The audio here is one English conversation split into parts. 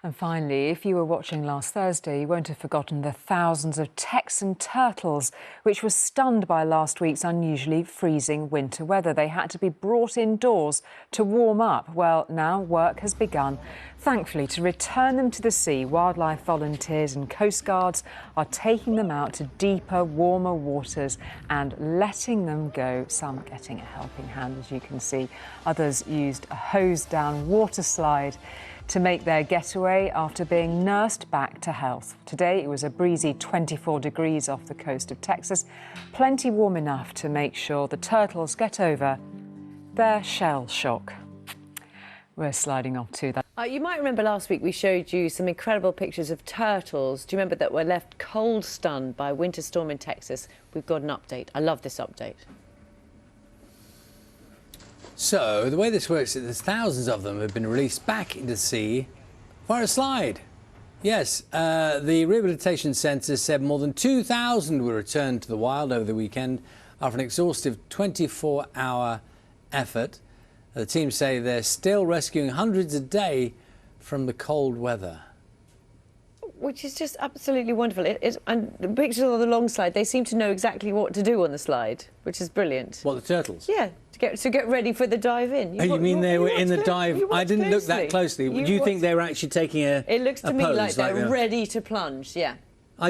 And finally, if you were watching last Thursday, you won't have forgotten the thousands of Texan turtles which were stunned by last week's unusually freezing winter weather. They had to be brought indoors to warm up. Well, now work has begun. Thankfully, to return them to the sea, wildlife volunteers and coastguards are taking them out to deeper, warmer waters and letting them go. Some getting a helping hand, as you can see. Others used a hosed-down water slide to make their getaway after being nursed back to health. Today it was a breezy 24 degrees off the coast of Texas, plenty warm enough to make sure the turtles get over their shell shock. We're sliding off to that. You might remember last week we showed you some incredible pictures of turtles. Do you remember that were left cold stunned by a winter storm in Texas? We've got an update. I love this update. So, the way this works is there's thousands of them have been released back into the sea via a slide. Yes, the rehabilitation centre said more than 2,000 were returned to the wild over the weekend after an exhaustive 24-hour effort. The team say they're still rescuing hundreds a day from the cold weather. Which is just absolutely wonderful. And the pictures on the long slide, they seem to know exactly what to do on the slide, which is brilliant. What, the turtles? Yeah, to get ready for the dive in. You mean they were in the dive? I didn't look that closely. Do you think they were actually taking a It looks to me pose, like they're ready to plunge, yeah.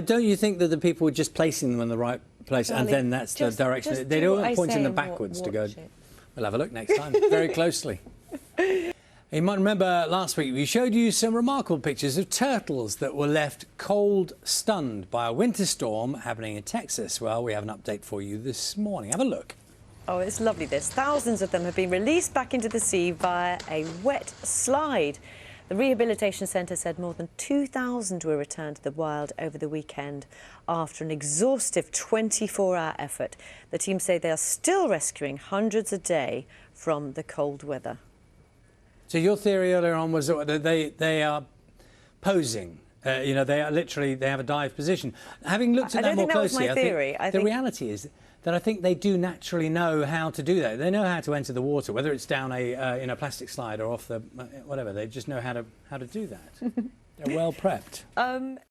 Don't you think that the people were just placing them in the right place and then that's the direction? They don't point in the backwards to go. We'll have a look next time, very closely. You might remember last week we showed you some remarkable pictures of turtles that were left cold stunned by a winter storm happening in Texas. Well, we have an update for you this morning. Have a look. Oh, it's lovely this. Thousands of them have been released back into the sea via a wet slide. The rehabilitation centre said more than 2,000 were returned to the wild over the weekend after an exhaustive 24-hour effort. The team say they are still rescuing hundreds a day from the cold weather. So your theory earlier on was that they are posing. You know, they have a dive position. Having looked at that more closely, I think the reality is that I think they do naturally know how to do that. They know how to enter the water, whether it's down in a plastic slide or off the whatever. They just know how to do that. They're well prepped.